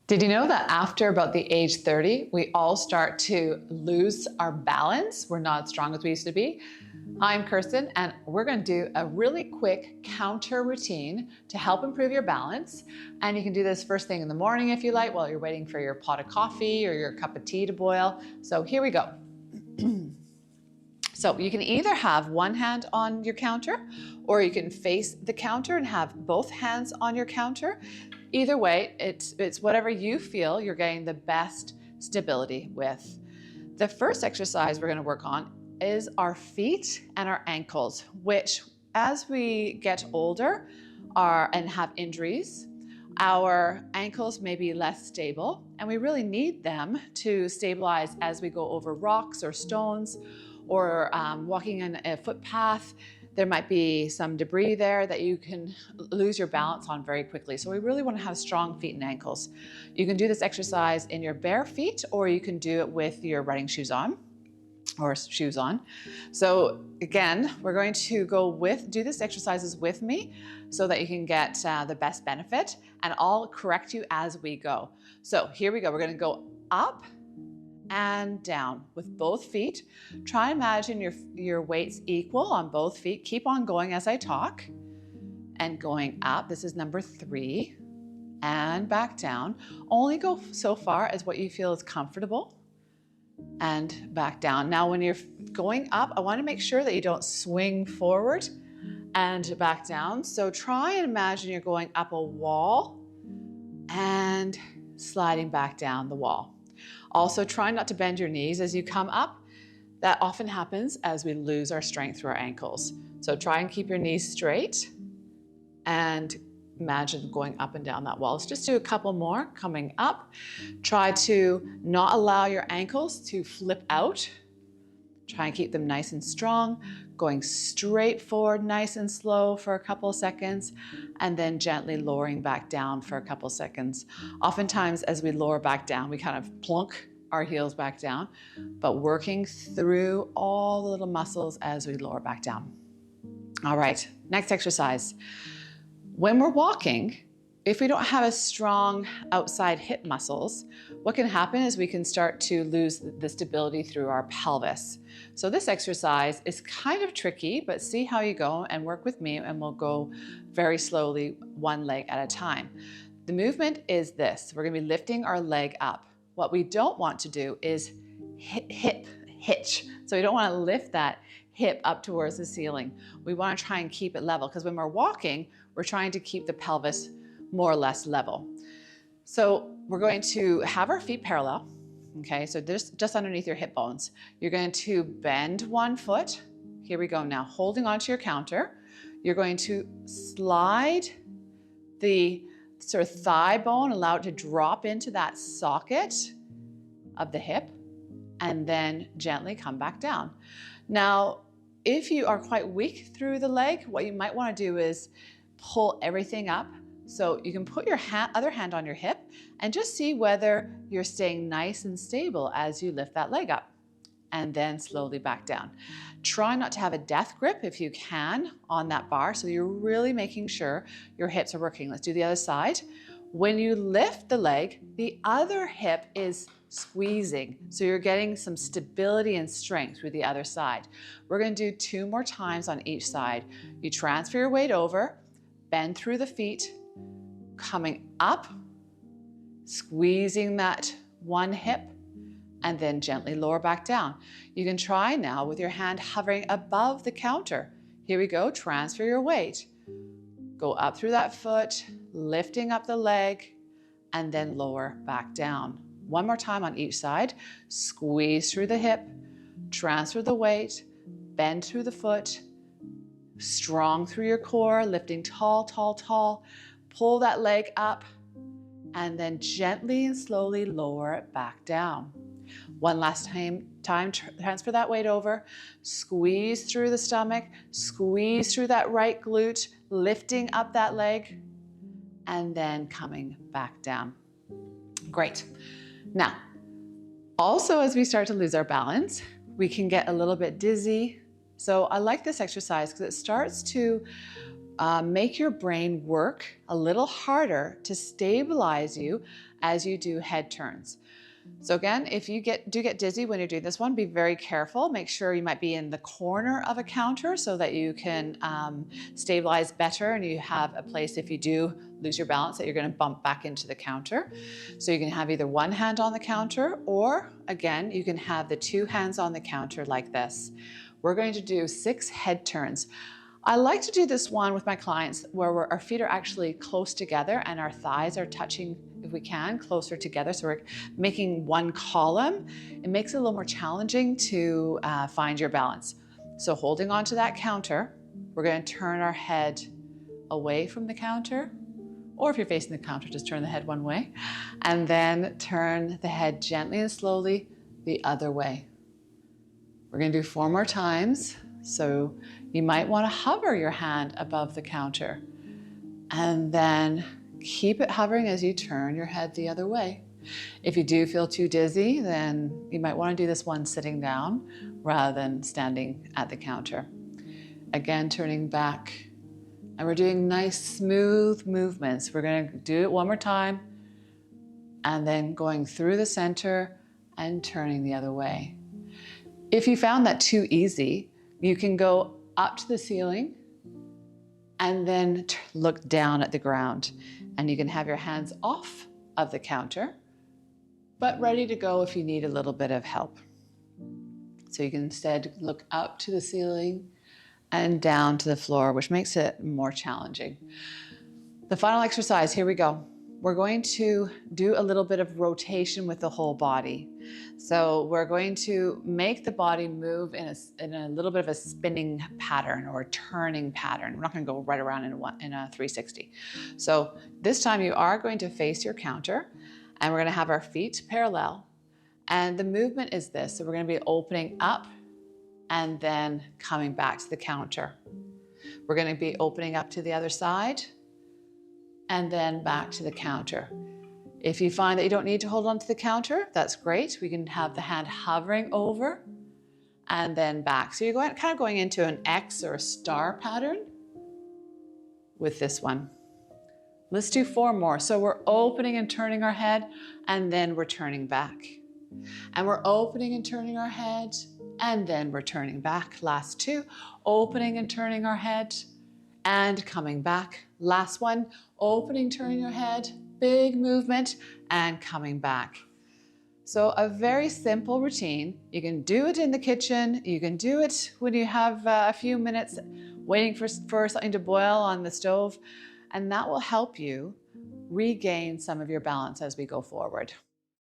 Did you know that after about the age 30, we all start to lose our balance? We're not as strong as we used to be. I'm Kirsten, and we're going to do a really quick counter routine to help improve your balance. And you can do this first thing in the morning if you like, while you're waiting for your pot of coffee or your cup of tea to boil. So here we go. So you can either have one hand on your counter, or you can face the counter and have both hands on your counter. Either way, it's whatever you feel you're getting the best stability with. The first exercise we're going to work on is our feet and our ankles, which as we get older and have injuries, our ankles may be less stable, and we really need them to stabilize as we go over rocks or stones or walking on a footpath. There might be some debris there that you can lose your balance on very quickly. So we really want to have strong feet and ankles. You can do this exercise in your bare feet, or you can do it with your running shoes on or shoes on. So again, we're going to do this exercises with me so that you can get the best benefit, and I'll correct you as we go. So here we go. We're going to go up and down with both feet. Try and imagine your weights equal on both feet. Keep on going as I talk. And going up, this is number 3, and back down. Only go so far as what you feel is comfortable, and back down. Now when you're going up, I want to make sure that you don't swing forward and back down. So try and imagine you're going up a wall and sliding back down the wall. Also, try not to bend your knees as you come up. That often happens as we lose our strength through our ankles. So try and keep your knees straight and imagine going up and down that wall. Let's just do a couple more. Coming up, try to not allow your ankles to flip out. Try and keep them nice and strong, going straight forward nice and slow for a couple of seconds, and then gently lowering back down for a couple of seconds. Oftentimes as we lower back down, we kind of plunk our heels back down, but working through all the little muscles as we lower back down. All right, next exercise. When we're walking, if we don't have a strong outside hip muscles, what can happen is we can start to lose the stability through our pelvis. So this exercise is kind of tricky, but see how you go and work with me, and we'll go very slowly, one leg at a time. The movement is this. We're going to be lifting our leg up. What we don't want to do is hip hitch. So we don't want to lift that hip up towards the ceiling. We want to try and keep it level, because when we're walking, we're trying to keep the pelvis more or less level. So we're going to have our feet parallel. Okay, so just underneath your hip bones. You're going to bend one foot. Here we go now, holding onto your counter. You're going to slide the sort of thigh bone, allow it to drop into that socket of the hip, and then gently come back down. Now, if you are quite weak through the leg, what you might want to do is pull everything up. So you can put your other hand on your hip and just see whether you're staying nice and stable as you lift that leg up, and then slowly back down. Try not to have a death grip if you can on that bar, so you're really making sure your hips are working. Let's do the other side. When you lift the leg, the other hip is squeezing, so you're getting some stability and strength through the other side. We're going to do 2 more times on each side. You transfer your weight over, bend through the feet, coming up, squeezing that one hip, and then gently lower back down. You can try now with your hand hovering above the counter. Here we go, transfer your weight. Go up through that foot, lifting up the leg, and then lower back down. One more time on each side. Squeeze through the hip, transfer the weight, bend through the foot, strong through your core, lifting tall, tall, tall. Pull that leg up, and then gently and slowly lower it back down. One last time, transfer that weight over, squeeze through the stomach, squeeze through that right glute, lifting up that leg, and then coming back down. Great. Now, also as we start to lose our balance, we can get a little bit dizzy. So I like this exercise because it starts to make your brain work a little harder to stabilize you as you do head turns. So again, if you do get dizzy when you're doing this one, be very careful. Make sure you might be in the corner of a counter so that you can stabilize better, and you have a place, if you do lose your balance, that you're going to bump back into the counter. So you can have either one hand on the counter, or again, you can have the two hands on the counter like this. We're going to do 6 head turns. I like to do this one with my clients where our feet are actually close together and our thighs are touching, if we can, closer together. So we're making one column. It makes it a little more challenging to find your balance. So holding onto that counter, we're going to turn our head away from the counter, or if you're facing the counter, just turn the head one way, and then turn the head gently and slowly the other way. We're going to do 4 more times. So you might want to hover your hand above the counter and then keep it hovering as you turn your head the other way. If you do feel too dizzy, then you might want to do this one sitting down rather than standing at the counter. Again, turning back, and we're doing nice smooth movements. We're going to do it one more time and then going through the center and turning the other way. If you found that too easy, you can go up to the ceiling and then look down at the ground, and you can have your hands off of the counter, but ready to go if you need a little bit of help. So you can instead look up to the ceiling and down to the floor, which makes it more challenging. The final exercise, here we go. We're going to do a little bit of rotation with the whole body. So we're going to make the body move in a little bit of a spinning pattern or a turning pattern. We're not going to go right around in a 360. So this time you are going to face your counter, and we're going to have our feet parallel. And the movement is this. So we're going to be opening up and then coming back to the counter. We're going to be opening up to the other side and then back to the counter. If you find that you don't need to hold on to the counter, that's great. We can have the hand hovering over and then back. So you're kind of going into an X or a star pattern with this one. Let's do 4 more. So we're opening and turning our head, and then we're turning back. And we're opening and turning our head, and then we're turning back. Last 2, opening and turning our head, and coming back. Last one, opening, turning your head, big movement, and coming back. So a very simple routine. You can do it in the kitchen. You can do it when you have a few minutes waiting for something to boil on the stove, and that will help you regain some of your balance as we go forward.